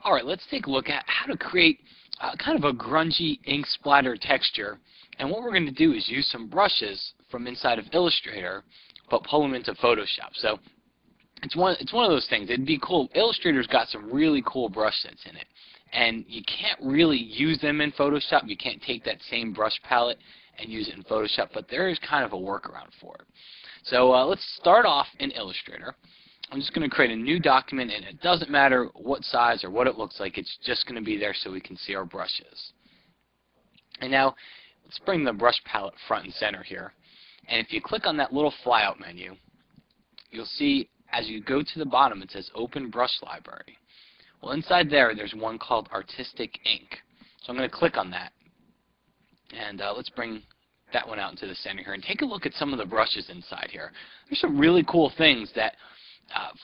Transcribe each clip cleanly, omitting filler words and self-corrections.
Alright, let's take a look at how to create kind of a grungy ink splatter texture. And what we're going to do is use some brushes from inside of Illustrator, but pull them into Photoshop. So it's one of those things. It'd be cool. Illustrator's got some really cool brush sets in it. And you can't really use them in Photoshop. You can't take that same brush palette and use it in Photoshop, but there is kind of a workaround for it. So let's start off in Illustrator. I'm just going to create a new document, and it doesn't matter what size or what it looks like. It's just going to be there so we can see our brushes. And now let's bring the brush palette front and center here. And if you click on that little flyout menu, you'll see as you go to the bottom it says Open Brush Library. Well, inside there's one called Artistic Ink. So I'm going to click on that. And let's bring that one out into the center here and take a look at some of the brushes inside here. There's some really cool things that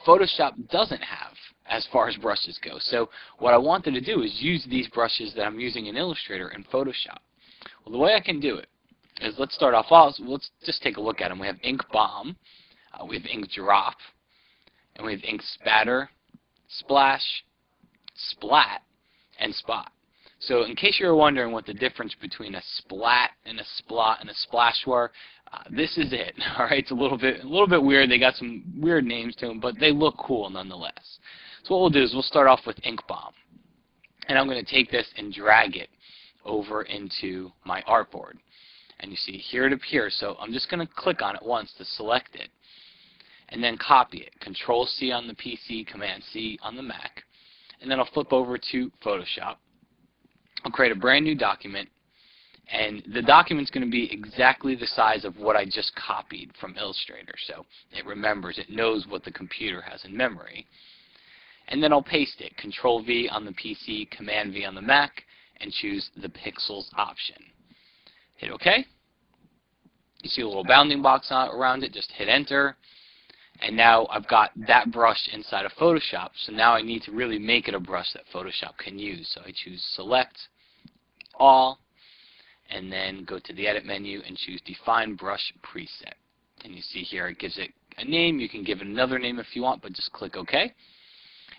Photoshop doesn't have as far as brushes go. So what I wanted to do is use these brushes that I'm using in Illustrator in Photoshop. Well, the way I can do it is let's start off. Let's just take a look at them. We have Ink Bomb, we have Ink Drop, and we have Ink Spatter, Splash, Splat, and Spot. So in case you're wondering what the difference between a splat and a splot and a splash were, this is it. All right, it's a little bit weird. They got some weird names to them, but they look cool nonetheless. So what we'll do is we'll start off with Ink Bomb, and I'm going to take this and drag it over into my artboard. And you see here it appears. So I'm just going to click on it once to select it, and then copy it. Control C on the PC, Command C on the Mac, and then I'll flip over to Photoshop. I'll create a brand new document, and the document's going to be exactly the size of what I just copied from Illustrator. So it remembers, it knows what the computer has in memory. And then I'll paste it. Control V on the PC, Command V on the Mac, and choose the pixels option. Hit OK. You see a little bounding box around it. Just hit Enter. And now I've got that brush inside of Photoshop, so now I need to really make it a brush that Photoshop can use. So I choose Select, All, and then go to the Edit menu and choose Define Brush Preset. And you see here it gives it a name. You can give it another name if you want, but just click OK.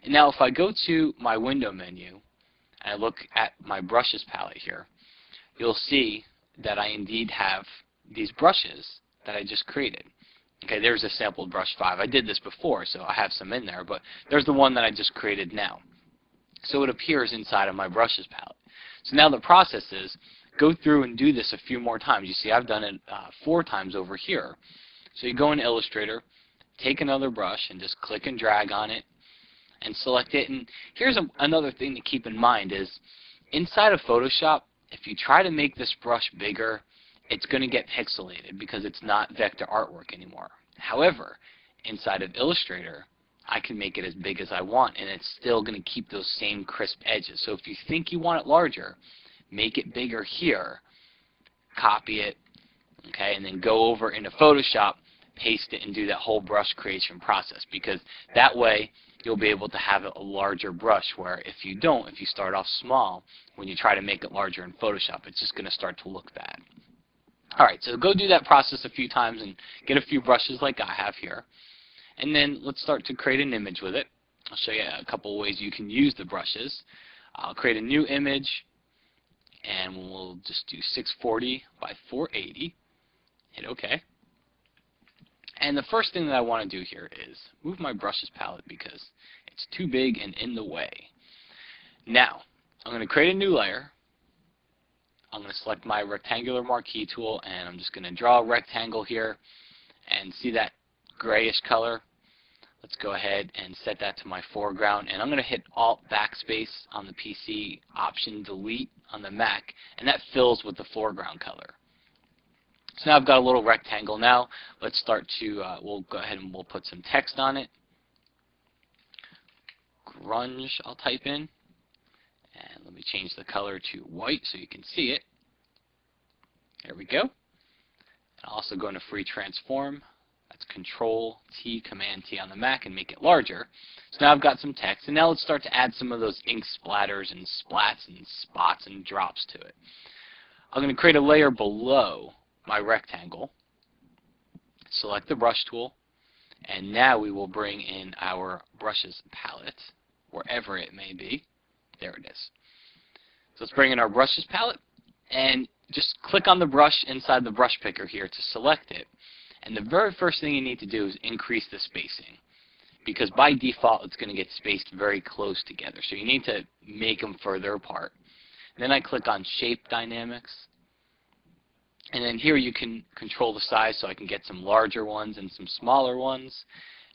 And now if I go to my Window menu and I look at my Brushes palette here, you'll see that I indeed have these brushes that I just created. Okay, there's a sampled brush 5. I did this before, so I have some in there, but there's the one that I just created now. So it appears inside of my brushes palette. So now the process is go through and do this a few more times. You see I've done it 4 times over here. So you go in Illustrator, take another brush, and just click and drag on it, and select it. And here's another thing to keep in mind is inside of Photoshop, if you try to make this brush bigger, it's going to get pixelated because it's not vector artwork anymore. However, inside of Illustrator, I can make it as big as I want, and it's still going to keep those same crisp edges. So if you think you want it larger, make it bigger here, copy it, okay, and then go over into Photoshop, paste it, and do that whole brush creation process, because that way you'll be able to have a larger brush, where if you don't, if you start off small, when you try to make it larger in Photoshop, it's just going to start to look bad. Alright, so go do that process a few times and get a few brushes like I have here. And then let's start to create an image with it. I'll show you a couple of ways you can use the brushes. I'll create a new image, and we'll just do 640 by 480. Hit OK. And the first thing that I want to do here is move my brushes palette because it's too big and in the way. Now, I'm going to create a new layer. I'm going to select my rectangular marquee tool, and I'm just going to draw a rectangle here, and see that grayish color. Let's go ahead and set that to my foreground, and I'm going to hit Alt Backspace on the PC, Option Delete on the Mac, and that fills with the foreground color. So now I've got a little rectangle. Now let's start to, we'll go ahead and we'll put some text on it. Grunge I'll type in. And let me change the color to white so you can see it. There we go. And I'll also go into Free Transform. That's Control T, Command T on the Mac, and make it larger. So now I've got some text, and now let's start to add some of those ink splatters and splats and spots and drops to it. I'm going to create a layer below my rectangle. Select the brush tool, and now we will bring in our brushes palette, wherever it may be. There it is. So let's bring in our brushes palette and just click on the brush inside the brush picker here to select it. And the very first thing you need to do is increase the spacing, because by default it's going to get spaced very close together. So you need to make them further apart. Then I click on Shape Dynamics. And then here you can control the size, so I can get some larger ones and some smaller ones.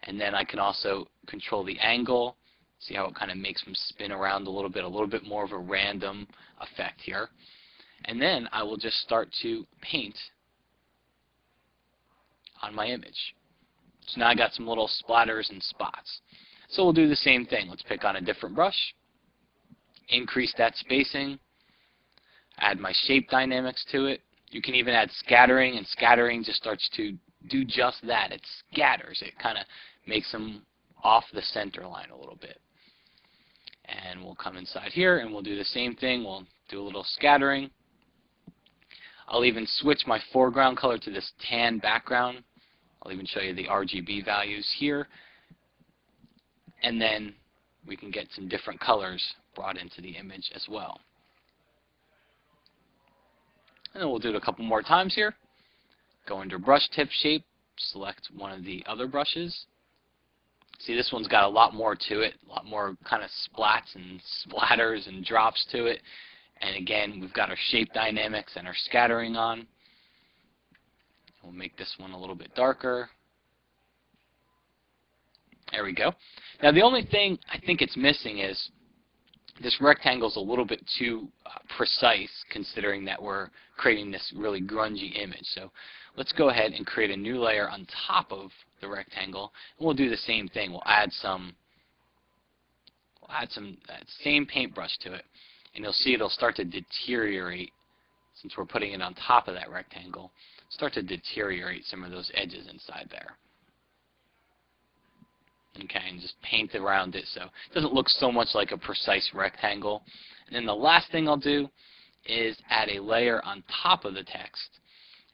And then I can also control the angle. See how it kind of makes them spin around a little bit more of a random effect here. And then I will just start to paint on my image. So now I got some little splatters and spots. So we'll do the same thing. Let's pick on a different brush, increase that spacing, add my shape dynamics to it. You can even add scattering, and scattering just starts to do just that. It scatters. It kind of makes them off the center line a little bit. And we'll come inside here and we'll do the same thing. We'll do a little scattering. I'll even switch my foreground color to this tan background. I'll even show you the RGB values here. And then we can get some different colors brought into the image as well. And then we'll do it a couple more times here. Go under brush tip shape, select one of the other brushes. See, this one's got a lot more to it, a lot more kind of splats and splatters and drops to it. And again, we've got our shape dynamics and our scattering on. We'll make this one a little bit darker. There we go. Now the only thing I think it's missing is this rectangle is a little bit too precise, considering that we're creating this really grungy image. So let's go ahead and create a new layer on top of the rectangle, and we'll do the same thing. We'll add that same paintbrush to it, and you'll see it'll start to deteriorate since we're putting it on top of that rectangle. Start to deteriorate some of those edges inside there. Okay, and just paint around it so it doesn't look so much like a precise rectangle. And then the last thing I'll do is add a layer on top of the text.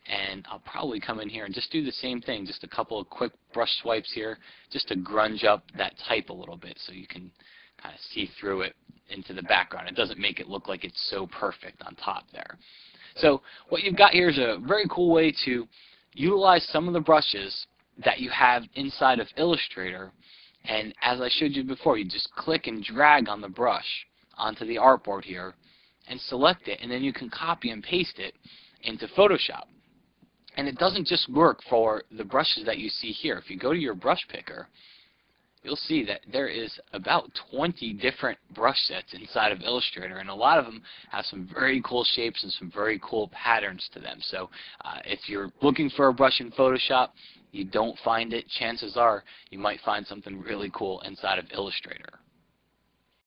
And I'll probably come in here and just do the same thing, just a couple of quick brush swipes here, just to grunge up that type a little bit so you can kind of see through it into the background. It doesn't make it look like it's so perfect on top there. So what you've got here is a very cool way to utilize some of the brushes that you have inside of Illustrator. And as I showed you before, you just click and drag on the brush onto the artboard here and select it, and then you can copy and paste it into Photoshop. And it doesn't just work for the brushes that you see here. If you go to your brush picker, you'll see that there is about 20 different brush sets inside of Illustrator, and a lot of them have some very cool shapes and some very cool patterns to them. So if you're looking for a brush in Photoshop, you don't find it, chances are you might find something really cool inside of Illustrator.